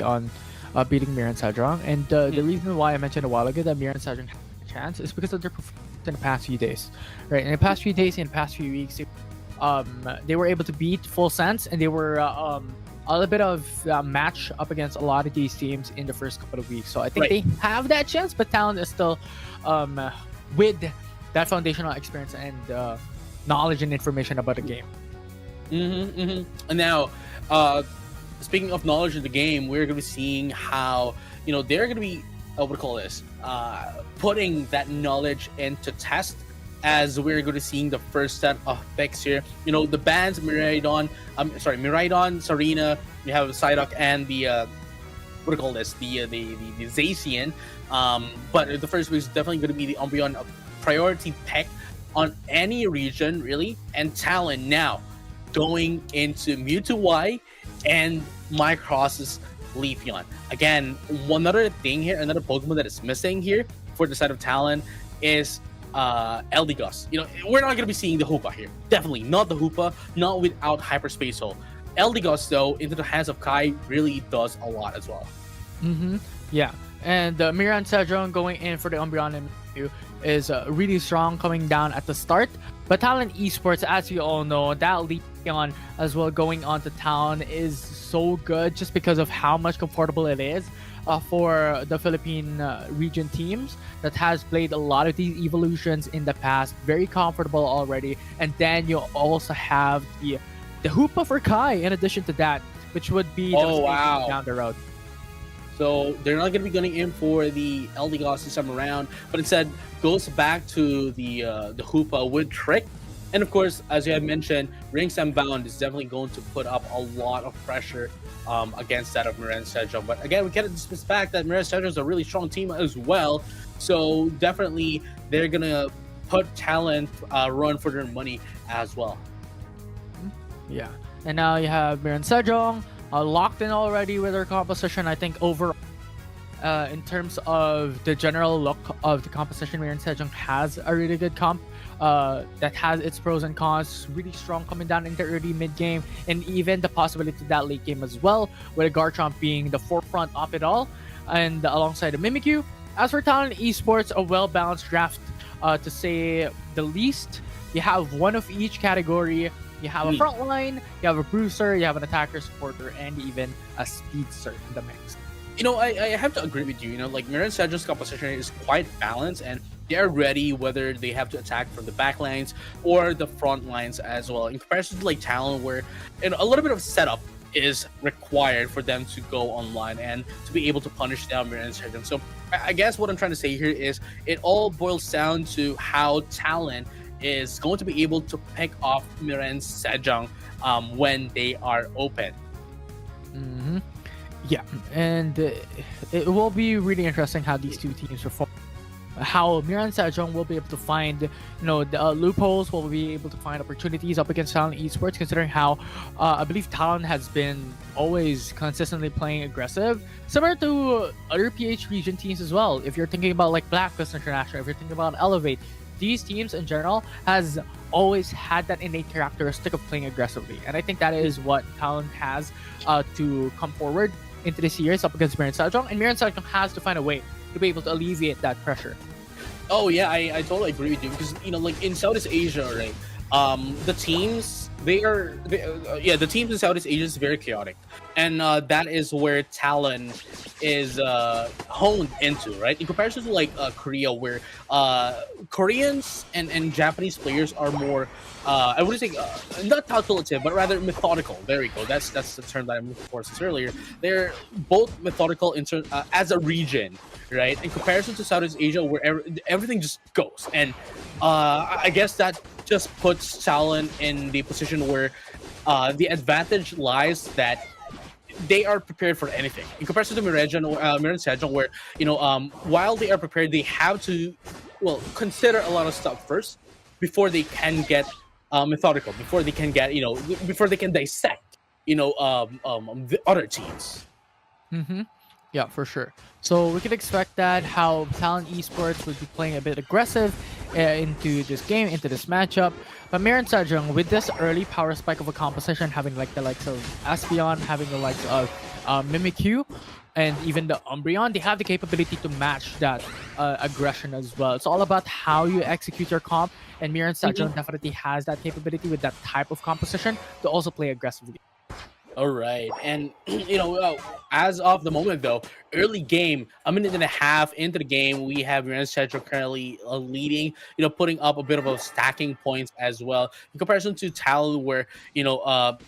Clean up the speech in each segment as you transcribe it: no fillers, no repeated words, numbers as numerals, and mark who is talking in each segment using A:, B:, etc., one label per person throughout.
A: on beating Miraen Sejong. And the
B: Mm.
A: reason why I mentioned a while ago that Miraen Sejong had a chance is because of their performance in the past few days. Right, in the past few days, in the past few weeks, they were able to beat Full Sense, and they were a little bit of match up against a lot of these teams in the first couple of weeks. So I think
B: Right.
A: they have that chance, but Talon is still um, with that foundational experience and knowledge and information about the game.
B: And now, uh, speaking of knowledge of the game, we're going to be seeing how they're going to be what do you call this? Putting that knowledge into test as we're going to seeing the first set of picks here. The bands Miraidon, Sarina, we have Psyduck and the what do you call this? The Zacian. But the first pick is definitely going to be the Umbreon priority pick on any region really, and Talon now going into Mewtwo Y and Micross's Leafeon. Again, one other thing here, another Pokemon that is missing here for the side of Talon is Eldegoss. We're not going to be seeing the Hoopa here. Definitely not the Hoopa, not without Hyperspace Hole. Eldegoss, though, into the hands of Kai really does a lot as well.
A: Yeah, and Miraen Sejong going in for the Umbreon and Mewtwo is really strong coming down at the start. But Talon Esports, as you all know, that Leafeon as well going on to Town is so good just because of how much comfortable it is for the Philippine region teams that has played a lot of these evolutions in the past. Very comfortable already. And then you also have the Hoopa for Kai in addition to that, which would be down the road.
B: So they're not going to be going in for the Eldegoss this time around, but instead goes back to the Hoopa with Trick. And of course, as you had mentioned, Rings and Bound is definitely going to put up a lot of pressure against that of Miraen Sejong. But again, we can't dismiss the fact that Miraen Sejong is a really strong team as well. So definitely they're going to put Talon run for their money as well.
A: Yeah. And now you have Miraen Sejong locked in already with her composition. I think overall, in terms of the general look of the composition, Miraen Sejong has a really good comp that has its pros and cons. Really strong coming down in the early mid game, and even the possibility of that late game as well, with Garchomp being the forefront of it all, and alongside the Mimikyu. As for Talon Esports, a well-balanced draft to say the least. You have one of each category. You have a front line, you have a bruiser, you have an attacker, supporter, and even a speedster in the mix.
B: I have to agree with you. Like Miraen Sejong's composition is quite balanced, and they're ready whether they have to attack from the back lines or the front lines as well. In comparison to like Talon, where a little bit of setup is required for them to go online and to be able to punish down Miraen Sejong. So I guess what I'm trying to say here is it all boils down to how Talon is going to be able to pick off Miraen Sejong when they are open.
A: Yeah, and it will be really interesting how these two teams perform. How Miraen Sejong will be able to find, the loopholes, will be able to find opportunities up against Talon Esports, considering how I believe Talon has been always consistently playing aggressive, similar to other PH region teams as well. If you're thinking about like Blacklist International, if you're thinking about Elevate, these teams in general has always had that innate characteristic of playing aggressively, and I think that is what Talon has to come forward into this series up against Miraen Sejong, and Miraen Sejong has to find a way to be able to alleviate that pressure.
B: Oh yeah, I totally agree with you because like in Southeast Asia, right? The teams the teams in Southeast Asia is very chaotic, and that is where Talon is honed into, right? In comparison to like Korea, where Koreans and Japanese players are more I wouldn't say not calculative, but rather methodical. There we go. That's the term that I'm looking for since earlier. They're both methodical as a region, right? In comparison to Southeast Asia, where everything just goes, and I guess that just puts Talon in the position where the advantage lies that they are prepared for anything. In comparison to Miraen Sejong, where while they are prepared, they have to consider a lot of stuff first before they can get methodical, before they can get before they can dissect the other teams.
A: Yeah, for sure. So we can expect that how Talon Esports would be playing a bit aggressive into this game, into this matchup. But Miraen Sejong, with this early power spike of a composition, having like the likes of Aspeon, having the likes of Mimikyu, and even the Umbreon, they have the capability to match that aggression as well. It's all about how you execute your comp, and Miraen Sejong definitely has that capability with that type of composition to also play aggressively.
B: All right, and as of the moment though, early game, a minute and a half into the game, we have Miraen Sejong currently leading. Putting up a bit of a stacking points as well in comparison to Talon, where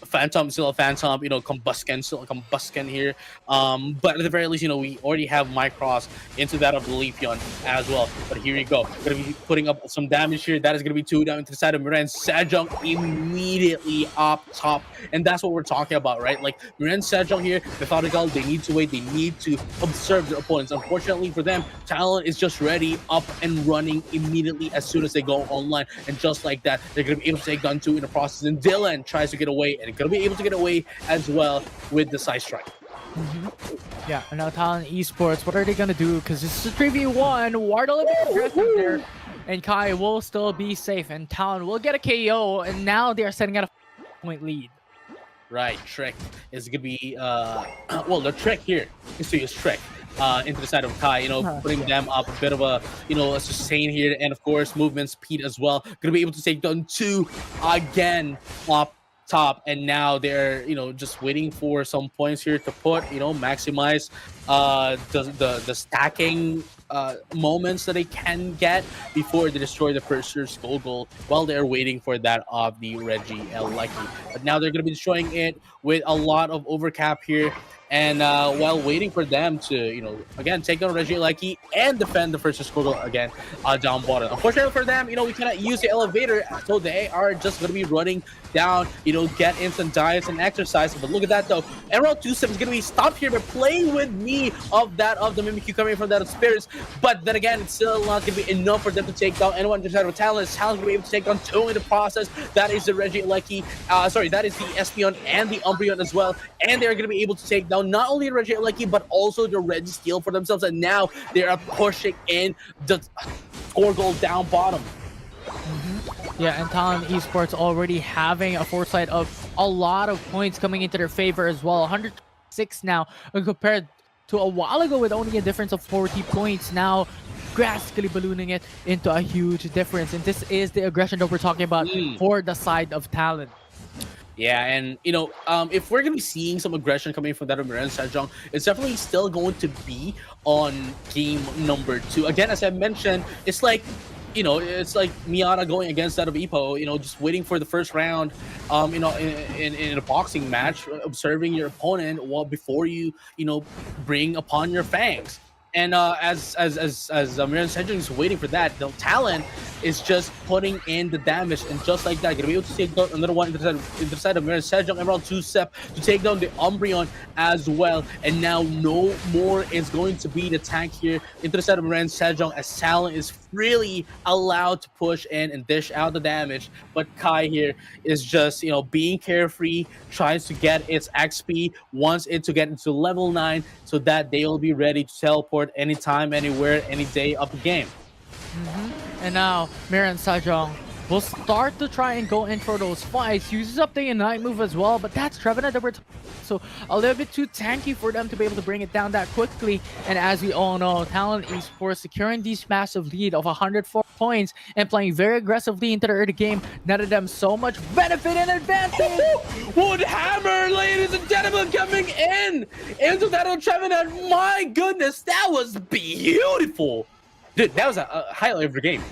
B: Phantom still a Phantom, Combusken still a Combusken here. But at the very least, we already have Micross into that of the Leafeon as well. But here you go, gonna be putting up some damage here. That is gonna be 2 down into the side of Miraen Sejong immediately up top, and that's what we're talking about. Right, like Miraen Sejong here, methodical. They need to wait. They need to observe their opponents. Unfortunately for them, Talon is just ready, up and running immediately as soon as they go online, and just like that, they're gonna be able to take down 2 in the process. And Dylan tries to get away, and gonna be able to get away as well with the side strike.
A: Yeah, and now Talon Esports, what are they gonna do? Because this is a 3v1. Wardle a bit aggressive there, and Kai will still be safe, and Talon will get a KO, and now they are setting out a point lead.
B: Right, Trick is gonna be well, the trick here is to use Trick into the side of Kai, putting them up a bit of a a sustain here, and of course movement speed as well. Gonna be able to take down 2 again up top, and now they're just waiting for some points here to put maximize the stacking moments that they can get before they destroy the first year skull goal, while they're waiting for that of the Reggie Lucky. But now they're going to be destroying it with a lot of overcap here, and while waiting for them to again take down Reggie Lucky and defend the first year skull goal again down bottom. Unfortunately for them, we cannot use the elevator, so they are just going to be running down, get instant diets and exercise. But look at that though, Emerald 2-Step is going to be stopped here by playing with me of that of the Mimikyu coming from that of Spirits. But then again, it's still not going to be enough for them to take down anyone inside of Talon. Talon's going to be able to take down 2 in the process. That is the Reggie Lucky, that is the Espeon and the Umbreon as well. And they're going to be able to take down not only the Reggie Lucky, but also the Reggie Steel for themselves. And now they are pushing in the score goal down bottom.
A: Yeah, and Talon Esports already having a foresight of a lot of points coming into their favor as well. 106 now, compared to a while ago with only a difference of 40 points. Now drastically ballooning it into a huge difference, and this is the aggression that we're talking about for the side of Talon.
B: Yeah, and if we're gonna be seeing some aggression coming from that of Miraen Sejong, it's definitely still going to be on game number 2. Again, as I mentioned, it's like it's like Miata going against that of Ipo, just waiting for the first round, in a boxing match, observing your opponent before you, bring upon your fangs. And as Miraen Sejong is waiting for that, the Talon is just putting in the damage, and just like that, gonna be able to take down another one into the side of Miraen Sejong. Emerald 2-Step to take down the Umbreon as well. And now no more is going to be the tank here into the side of Miraen Sejong, as Talon is freely allowed to push in and dish out the damage. But Kai here is just being carefree, tries to get its XP, wants it to get into level 9 so that they will be ready to teleport anytime, anywhere, any day of the game.
A: And now Miraen Sejong will start to try and go in for those fights. Uses up the Unite move as well, but that's Trevenant that we're so a little bit too tanky for them to be able to bring it down that quickly. And as we all know, Talon Esports securing this massive lead of 104 points and playing very aggressively into the early game netted them so much benefit and advantage.
B: Woodhammer, ladies and gentlemen, coming in into that of Trevenant. My goodness, that was beautiful. Dude, that was a highlight of the game.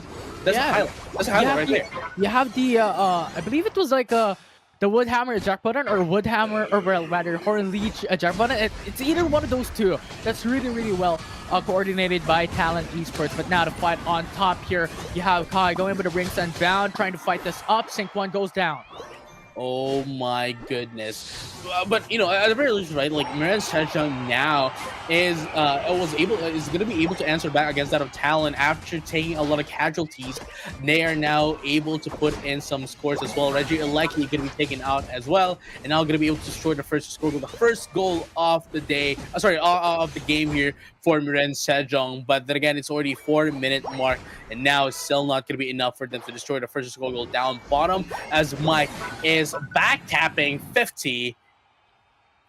B: That's a highlight. That's a highlight right there.
A: You have the, I believe it was like the Woodhammer eject button, or Woodhammer, or well, rather Horn Leech eject button. It's either one of those two. That's really, really well coordinated by Talon Esports. But now to fight on top here, you have Kai going with the rings unbound, trying to fight this up. Sync 1 goes down.
B: Oh my goodness! But at the very least, right? Like Miraen Sejong now is going to be able to answer back against that of Talon after taking a lot of casualties. They are now able to put in some scores as well. Reggie Elecki going to be taken out as well, and now going to be able to score the first score with the first goal of the day. Sorry, of the game here for Miraen Sejong. But then again, it's already 4-minute mark, and now it's still not going to be enough for them to destroy the first score goal down bottom as Mike is back tapping 50.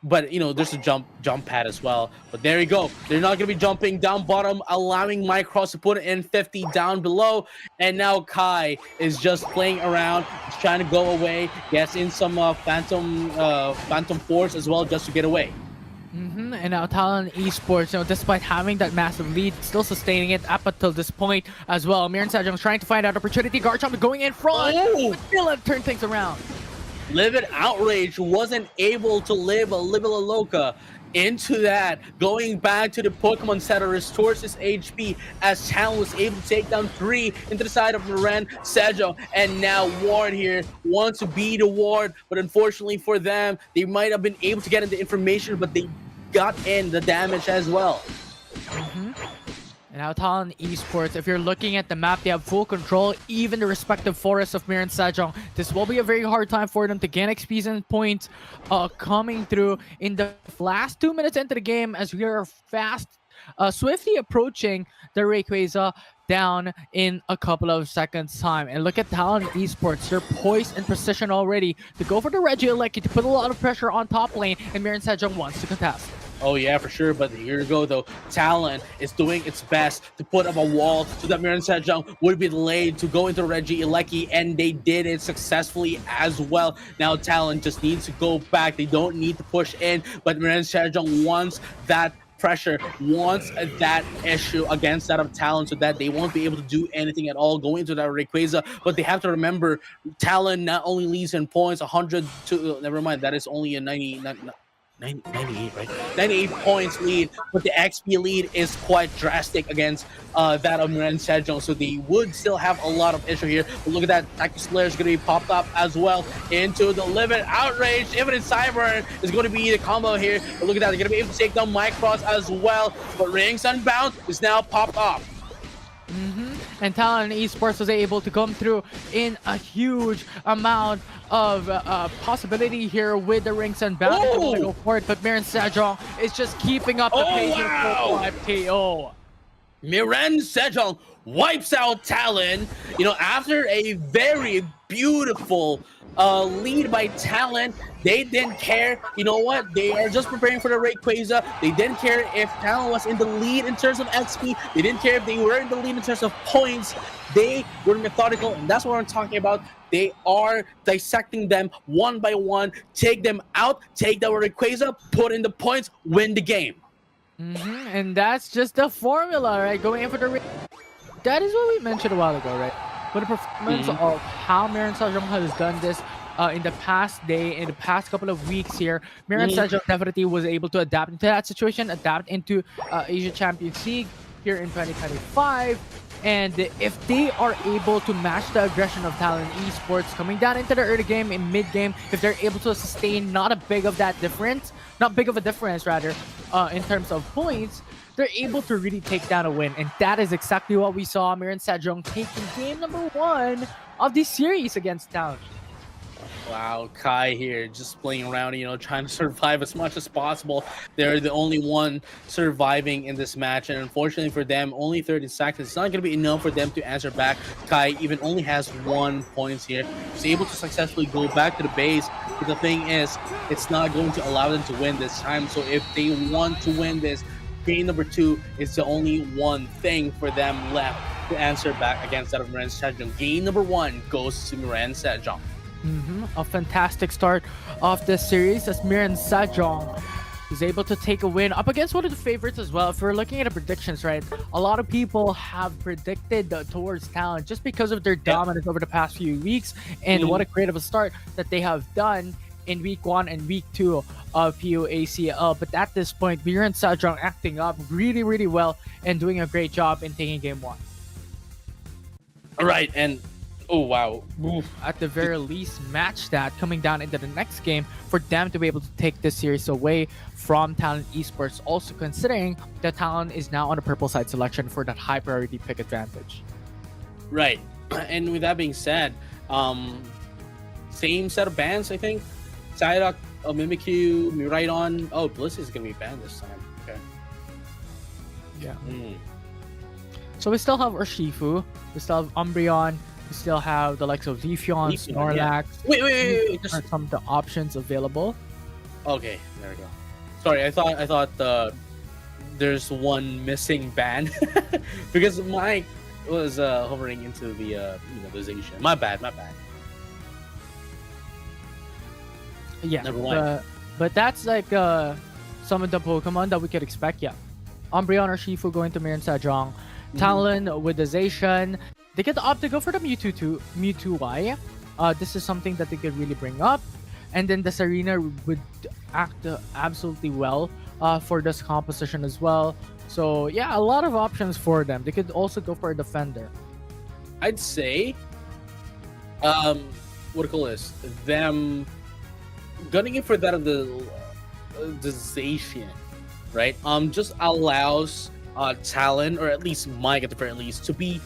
B: But there's a jump pad as well. But there you go. They're not gonna be jumping down bottom, allowing Mike Cross to put in 50 down below. And now Kai is just playing around, he's trying to go away, gets in some phantom force as well just to get away.
A: And now Talon Esports, despite having that massive lead, still sustaining it up until this point as well. Miraen Sejong trying to find out opportunity. Garchomp going in front.
B: Oh!
A: Still have turned things around.
B: Livid Outrage wasn't able to live a Libella Loca into that. Going back to the Pokemon Center, restores his HP as Talon was able to take down 3 into the side of Miraen Sejong. And now Ward here wants to be the Ward, but unfortunately for them, they might have been able to get into information, but they got in the damage as well.
A: And now Talon Esports, if you're looking at the map, they have full control, even the respective forests of Miraen Sejong. This will be a very hard time for them to gain XPs and points coming through in the last 2 minutes into the game as we are swiftly approaching the Rayquaza down in a couple of seconds time. And look at Talon Esports, they're poised and precision already to go for the Regieleki to put a lot of pressure on top lane, and Miraen Sejong wants to contest.
B: Oh yeah, for sure. But here you go though. Talon is doing its best to put up a wall so that Miraen Sejong would be delayed to go into Regieleki, and they did it successfully as well. Now Talon just needs to go back. They don't need to push in, but Miraen Sejong wants that pressure, wants that issue against that of Talon so that they won't be able to do anything at all going into that Rayquaza. But they have to remember, Talon not only leads in points 100 to never mind, that is only a 98, right? 98 points lead, but the XP lead is quite drastic against that of Miraen Sejong, so they would still have a lot of issue here. But look at that, Tactics Slayer is going to be popped up as well into the Livid Outrage. Infinite Cyber is going to be the combo here. But look at that, they're going to be able to take down Mike Cross as well, but Rings Unbound is now popped up.
A: And Talon Esports was able to come through in a huge amount of possibility here with the Rings Unbound. They want to go for it, but Miraen Sejong is just keeping up the pace for 5 KO.
B: Miraen Sejong wipes out Talon, after a very beautiful lead by Talon. They didn't care. You know what? They are just preparing for the Rayquaza. They didn't care if Talon was in the lead in terms of XP. They didn't care if they were in the lead in terms of points. They were methodical, and that's what I'm talking about. They are dissecting them one by one, take them out, take the Rayquaza, put in the points, win the game.
A: And that's just the formula, right? Going in for the... That is what we mentioned a while ago, right? But the performance of how Miraen Sejong has done this in the past day, in the past couple of weeks here, Miraen Sejong definitely was able to adapt into that situation, adapt into Asia Champions League here in 2025. And if they are able to match the aggression of Talon Esports coming down into the early game, in mid game, if they're able to sustain not big of a difference rather, in terms of points, they're able to really take down a win. And that is exactly what we saw Miraen Sejong taking game number 1 of this series against Talon.
B: Wow, Kai here just playing around, trying to survive as much as possible. They're the only one surviving in this match, and unfortunately for them, only 30 seconds. It's not going to be enough for them to answer back. Kai even only has 1 point here. He's able to successfully go back to the base, but the thing is, it's not going to allow them to win this time. So if they want to win this, game number 2 is the only one thing for them left to answer back against that of Miraen Sejong. Game number 1 goes to Miraen Sejong.
A: A fantastic start of this series as Miraen Sejong is able to take a win up against one of the favorites as well. If we're looking at the predictions, right, a lot of people have predicted towards Talon just because of their dominance over the past few weeks, and what a great of a start that they have done in week 1 and week 2 of PUACL. But at this point, Miraen Sejong acting up really, really well and doing a great job in taking game 1.
B: Right, and Oh wow.
A: At the very least, match that coming down into the next game for them to be able to take this series away from Talon Esports. Also considering that Talon is now on the purple side selection for that high priority pick advantage.
B: Right. And with that being said, same set of bans, I think. Psyduck, Mimikyu, Miraen. Oh, Bliss is gonna be banned this time. Okay.
A: Yeah.
B: Mm.
A: So we still have Urshifu, we still have Umbreon, we still have the likes of Leafeon,
B: Leafeon,
A: Snorlax.
B: yeah. Wait.
A: These are some of the options available.
B: Okay, there we go. Sorry, I thought there's one missing ban because Mike was hovering into the the Zacian. My bad.
A: Yeah,
B: Never mind.
A: but that's like some of the Pokemon that we could expect. Yeah, Umbreon or Shifu going to Miraen Sejong, Talon with the Zacian. They could opt to go for the Mewtwo Y. This is something that they could really bring up, and then the Serena would act absolutely well for this composition as well. So yeah, a lot of options for them. They could also go for a defender.
B: I'd say, what do you call this? Them gunning in for that of the Zacian, right? Just allows Talon, or at least Mike at the very least, to be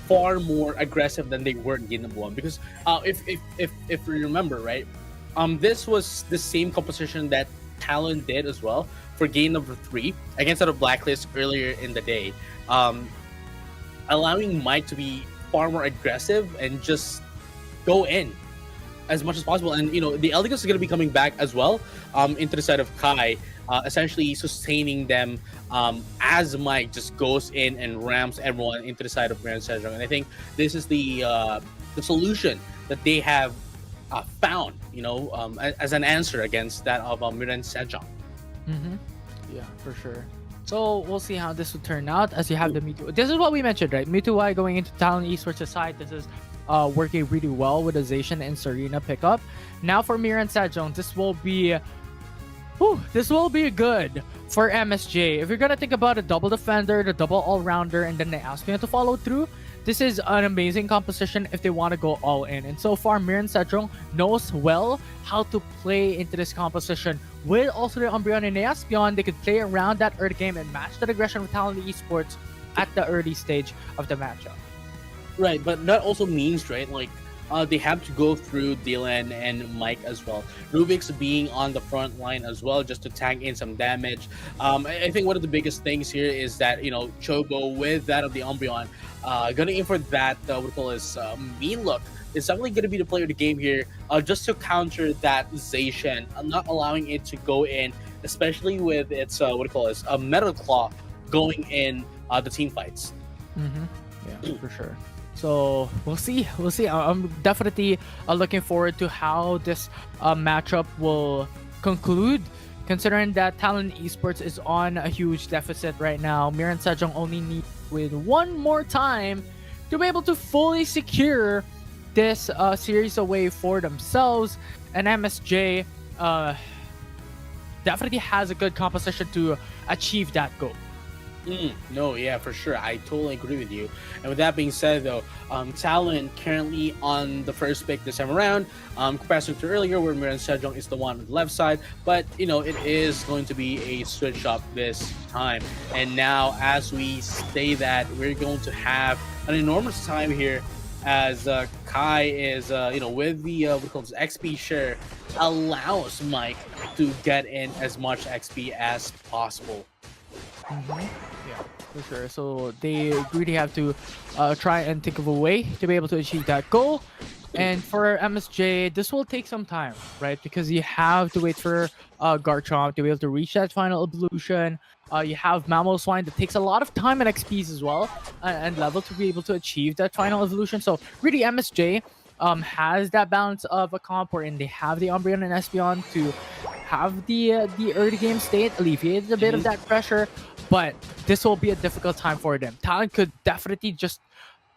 B: far more aggressive than they were in game number one. Because if you remember, right, this was the same composition that Talon did as well for game number 3 against the Blacklist earlier in the day, allowing Mike to be far more aggressive and just go in as much as possible. And the Eldegoss is going to be coming back as well into the side of Kai, essentially sustaining them as Mike just goes in and rams everyone into the side of Miraen Sejong. And I think this is the solution that they have found, as an answer against that of Miraen Sejong.
A: Yeah, for sure. So we'll see how this will turn out as you have the Mewtwo. This is what we mentioned, right? Mewtwo Y going into Talon Esports' side. This is working really well with the Zacian and Serena pickup. Now for Miraen Sejong, this will be good for MSJ. If you're gonna think about a double defender, the double all-rounder, and then the Aspion to follow through, this is an amazing composition if they want to go all in. And so far, Miraen Sejong knows well how to play into this composition. With also the Umbreon and the Aspion, they could play around that early game and match that aggression with Talon Esports at the early stage of the matchup.
B: Right, but that also means, right, like they have to go through Dylan and Mike as well. Rubik's being on the front line as well, just to tank in some damage. I think one of the biggest things here is that Chogo with that of the Umbreon, gonna in for that what we call is mean look, is definitely gonna be the player of the game here, just to counter that Zacian, not allowing it to go in, especially with its what we call is a Metal Claw going in the team fights.
A: Yeah, for sure. So we'll see. I'm definitely looking forward to how this matchup will conclude, considering that Talon Esports is on a huge deficit right now. Miraen Sejong only needs with one more time to be able to fully secure this series away for themselves. And MSJ definitely has a good composition to achieve that goal.
B: No, yeah, for sure. I totally agree with you. And with that being said, though, Talon currently on the first pick this time around, compared to earlier where Miraen Sejong is the one on the left side. But, it is going to be a switch up this time. And now, as we say that, we're going to have an enormous time here as Kai is, with the what we call this XP share, allows Mike to get in as much XP as possible.
A: Yeah, for sure. So they really have to try and think of a way to be able to achieve that goal. And for MSJ, this will take some time, right? Because you have to wait for Garchomp to be able to reach that final evolution. You have Mamoswine that takes a lot of time and XPs as well, and level to be able to achieve that final evolution. So really, MSJ has that balance of a comp wherein they have the Umbreon and Espeon to have the early game state, alleviate a bit of that pressure. But this will be a difficult time for them. Talon could definitely just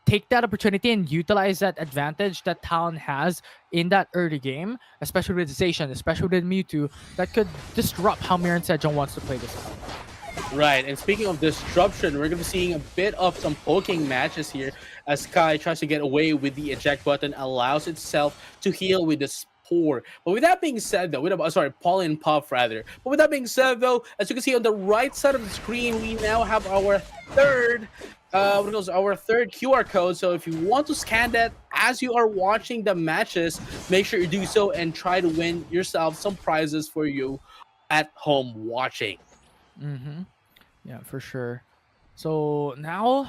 A: take that opportunity and utilize that advantage that Talon has in that early game, especially with Zacian, especially with Mewtwo, that could disrupt how Miraen Sejong wants to play this out.
B: Right, and speaking of disruption, we're going to be seeing a bit of some poking matches here as Kai tries to get away with the eject button, allows itself to heal with the spore. But with that being said, though, sorry, pollen puff rather. But with that being said, though, as you can see on the right side of the screen, we now have our third. Our third QR code. So if you want to scan that as you are watching the matches, make sure you do so and try to win yourself some prizes for you at home watching.
A: Mm-hmm. Yeah, for sure. So now,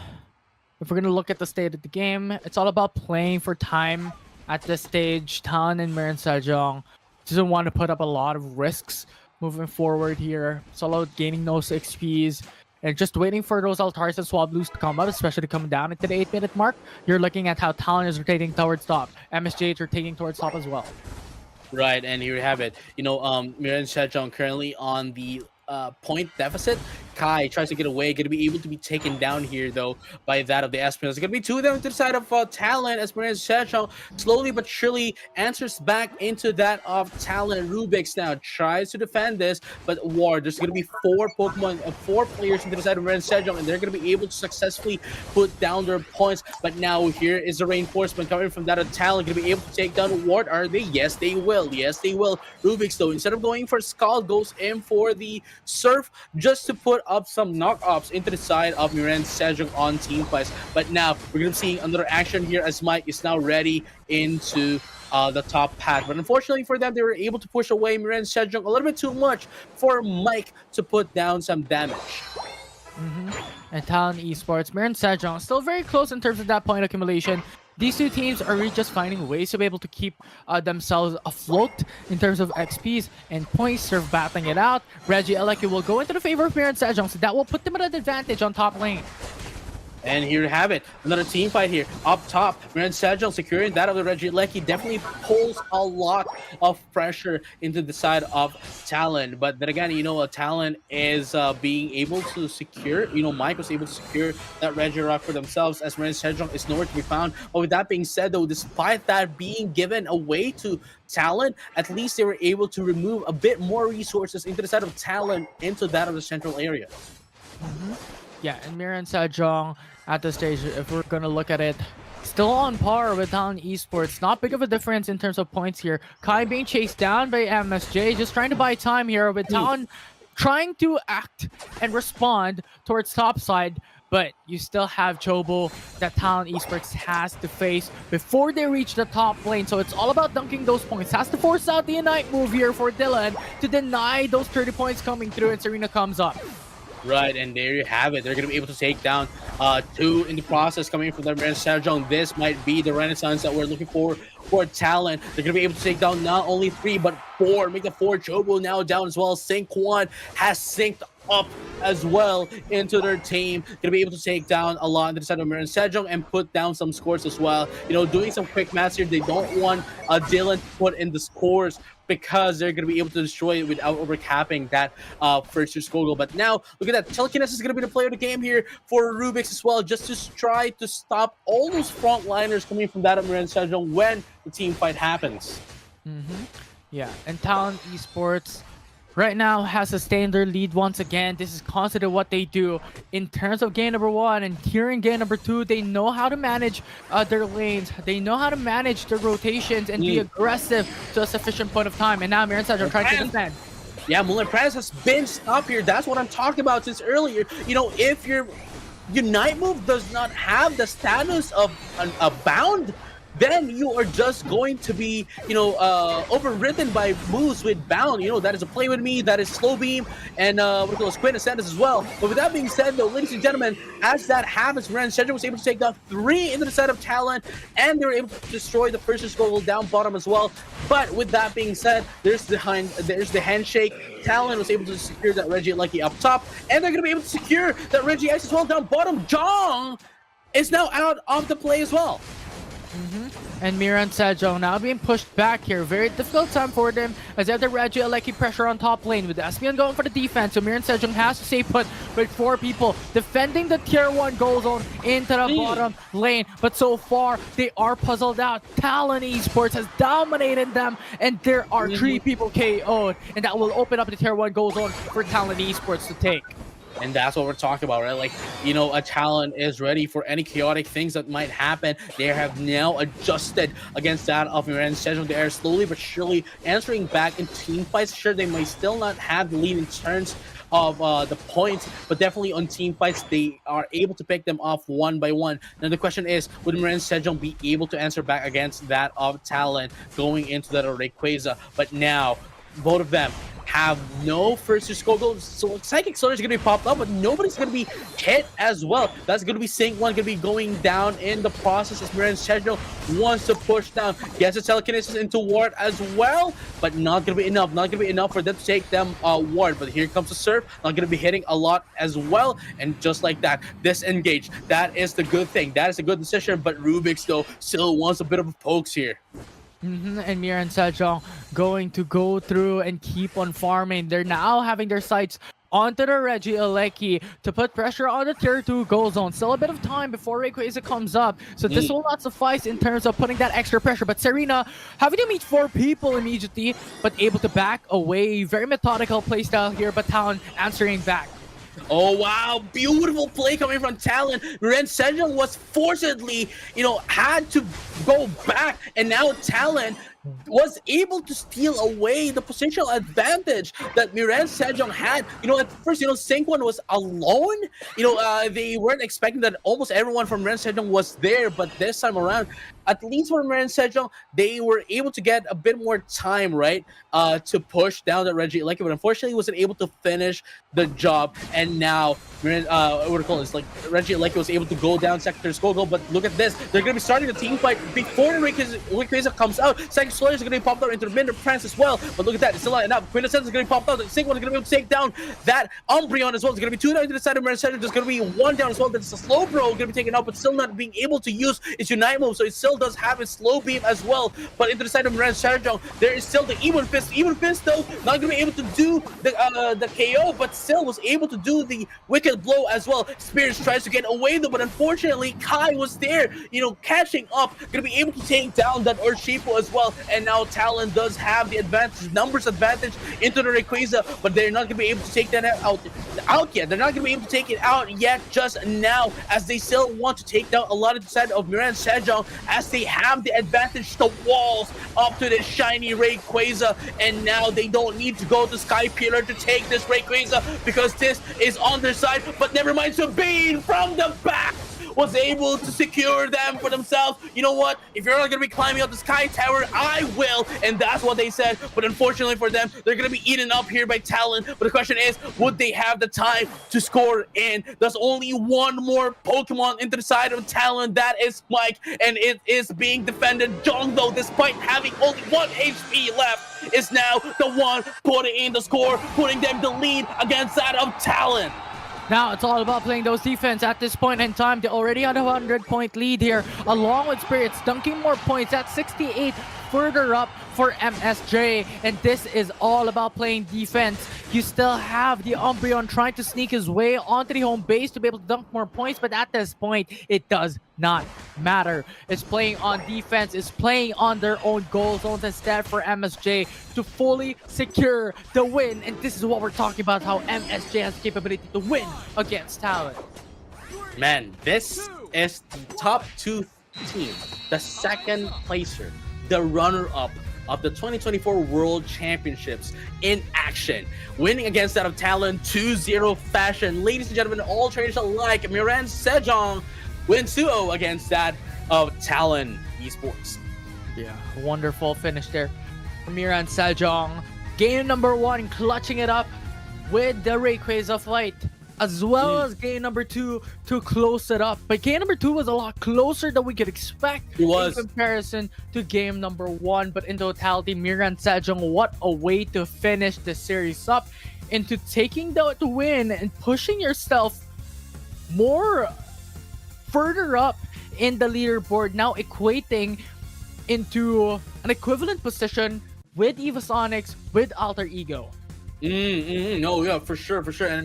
A: if we're gonna look at the state of the game, it's all about playing for time at this stage. Talon and Miraen Sejong doesn't want to put up a lot of risks moving forward here. It's all about gaining those XPs and just waiting for those altars and swablues to come up, especially coming down into the 8-minute mark. You're looking at how Talon is rotating towards top. MSJ is rotating towards top as well.
B: Right, and here you have it. Miraen Sejong currently on the point deficit. Kai tries to get away, going to be able to be taken down here, though, by that of the Espionage. There's going to be two of them to the side of Talon, as Miraen Sejong slowly but surely answers back into that of Talon. Rubix now tries to defend this, but Ward, there's going to be four players into the side of Miraen Sejong, and they're going to be able to successfully put down their points. But now here is the reinforcement coming from that of Talon, going to be able to take down Ward. Are they? Yes, they will. Yes, they will. Rubix, though, instead of going for Skull, goes in for the Surf just to put up some knock-offs into the side of Miraen Sejong on team fights. But now we're going to see another action here as Mike is now ready into the top path. But unfortunately for them, they were able to push away Miraen Sejong a little bit too much for Mike to put down some damage.
A: Mm-hmm. And Talon Esports, Miraen Sejong still very close in terms of that point accumulation. These two teams are really just finding ways to be able to keep themselves afloat in terms of XPs and points. Serve battling it out. Reggie Aleki will go into the favor of Miraen Sejong, so that will put them at an advantage on top lane.
B: And here you have it. Another team fight here. Up top, Miraen Sejong securing that of the Reggie Lecky definitely pulls a lot of pressure into the side of Talon. But then again, Talon is being able to secure, Mike was able to secure that Reggie Rock for themselves as Miraen Sejong is nowhere to be found. But with that being said, though, despite that being given away to Talon, at least they were able to remove a bit more resources into the side of Talon into that of the central area.
A: Mm-hmm. Yeah, and Miraen Sejong at this stage, if we're going to look at it, still on par with Talon Esports. Not big of a difference in terms of points here. Kai being chased down by MSJ, just trying to buy time here with Talon trying to act and respond towards top side. But you still have Chobo that Talon Esports has to face before they reach the top lane. So it's all about dunking those points. Has to force out the Ignite move here for Dylan to deny those 30 points coming through, and Serena comes up.
B: Right, and there you have it. They're going to be able to take down two in the process coming from the Miraen Sejong. This might be the renaissance that we're looking for Talon. They're going to be able to take down not only 3, but 4. Make the 4. Chobo now down as well. Sync 1 has synced up as well into their team. Going to be able to take down a lot on the side of Miraen Sejong and put down some scores as well. Doing some quick maths here. They don't want Dylan to put in the scores because they're going to be able to destroy it without overcapping that first score goal. But now, look at that. Telekinesis is going to be the player of the game here for Rubix as well, just to try to stop all those frontliners coming from that of Miraen Sejong when the team fight happens.
A: Mm-hmm. Yeah, and Talon Esports right now has sustained their lead once again. This is constantly what they do in terms of game number 1, and here in game number 2, they know how to manage their lanes. They know how to manage their rotations and be aggressive to a sufficient point of time. And now Miraen Sejong trying to defend.
B: Yeah, Mulan Prentice has been stopped here. That's what I'm talking about since earlier. If your Unite move does not have the status of a bound, then you are just going to be, overridden by moves with bound. That is a play with me, that is slow beam, and Quinn Ascendus as well. But with that being said, though, ladies and gentlemen, as that happens, Miraen Sejong was able to take down 3 into the side of Talon, and they were able to destroy the first skull down bottom as well. But with that being said, there's the handshake. Talon was able to secure that Reggie Lucky up top, and they're going to be able to secure that Reggie X as well down bottom. Jong is now out of the play as well.
A: Mm-hmm. And Miraen Sejong now being pushed back here. Very difficult time for them as they have the Reggie Aleki pressure on top lane with Espion going for the defense. So Miraen Sejong has to stay put with 4 people defending the tier 1 goal zone into the bottom lane. But so far, they are puzzled out. Talon Esports has dominated them, and there are 3 people KO'd, and that will open up the tier 1 goal zone for Talon Esports to take.
B: And that's what we're talking about, right? Like, a Talon is ready for any chaotic things that might happen. They have now adjusted against that of Miraen Sejong. They are slowly but surely answering back in team fights. Sure, they may still not have the lead in terms of the points, but definitely on team fights, they are able to pick them off one by one. Now, the question is, would Miraen Sejong be able to answer back against that of Talon going into that of Rayquaza? But now, both of them have no first to Skogel, so Psychic Slaughter is going to be popped up, but nobody's going to be hit as well. That's going to be Sync 1 going to be going down in the process as Miraen Sejong wants to push down, gets a telekinesis into ward as well, but not going to be enough. Not going to be enough for them to take them ward, but here comes the Surf, not going to be hitting a lot as well, and just like that, disengage. That is the good thing. That is a good decision, but Rubik's, though, still wants a bit of a pokes here.
A: And Miraen Sejong going to go through and keep on farming. They're now having their sights onto the Regieleki to put pressure on the tier 2 goal zone. Still a bit of time before Rayquaza comes up, so this will not suffice in terms of putting that extra pressure. But Serena having to meet 4 people immediately, but able to back away. Very methodical playstyle here, but Talon answering back.
B: Oh, wow. Beautiful play coming from Talon. Miraen Sejong was forcibly, had to go back. And now Talon was able to steal away the positional advantage that Miraen Sejong had. At first, Sync 1 was alone. They weren't expecting that almost everyone from Miraen Sejong was there. But this time around, at least for Miraen Sejong, they were able to get a bit more time, right, to push down the Regieleki, but unfortunately wasn't able to finish the job. And now, Regieleki was able to go down Sector Skogel, but look at this. They're going to be starting the team fight before Rayquaza comes out. Second Slayer is going to be popped out into the Minder Prance as well, but look at that. It's still not enough. Quintessence is going to be popped out. The Sync 1 is going to be able to take down that Umbreon as well. It's going to be 2 down to the side of Miraen Sejong. There's going to be 1 down as well. That's a Slow Bro going to be taken out, but still not being able to use its Unite move, so it still does have its Slow Beam as well. But into the side of Miraen Sejong, there is still the Even Fist. Even Fist, though, not going to be able to do the KO, but still was able to do the Wicked Blow as well. Spirits tries to get away, though, but unfortunately, Kai was there, catching up, going to be able to take down that Urshifu as well. And now Talon does have the advantage, numbers advantage into the Rayquaza, but they're not going to be able to take that out yet. They're not going to be able to take it out yet just now, as they still want to take down a lot of the side of Miraen Sejong, as they have the advantage to walls up to this shiny Rayquaza, and now they don't need to go to Sky Pillar to take this Rayquaza because this is on their side. But never mind, Sabine from the back was able to secure them for themselves. You know what? If you're not going to be climbing up the Sky Tower, I will. And that's what they said. But unfortunately for them, they're going to be eaten up here by Talon. But the question is, would they have the time to score in? There's only one more Pokemon into the side of Talon. That is Mike. And it is being defended. Jong, though, despite having only 1 HP left, is now the one putting in the score, putting them the lead against that of Talon.
A: Now it's all about playing those defense at this point in time. They already had a 100-point lead here, along with Spirits dunking more points at 68 further up for MSJ. And this is all about playing defense. You still have the Umbreon trying to sneak his way onto the home base to be able to dunk more points, but at this point, it does not matter. It's playing on defense. It's playing on their own goal zones instead for MSJ to fully secure the win. And this is what we're talking about, how MSJ has the capability to win against Talon.
B: Man, this is the top 2 team, the second placer, the runner-up of the 2024 World Championships in action, winning against that of Talon 2-0 fashion. Ladies and gentlemen, all trainers alike, Miraen Sejong wins 2-0 against that of Talon Esports.
A: Yeah, wonderful finish there for Miraen Sejong. Game number 1, clutching it up with the Rayquaza fight, as well as game number 2 to close it up. But game number 2 was a lot closer than we could expect in comparison to game number 1. But in totality, Miraen Sejong, what a way to finish the series up into taking the win and pushing yourself more further up in the leaderboard, now equating into an equivalent position with Evasonics, with Alter Ego.
B: No, yeah, for sure. And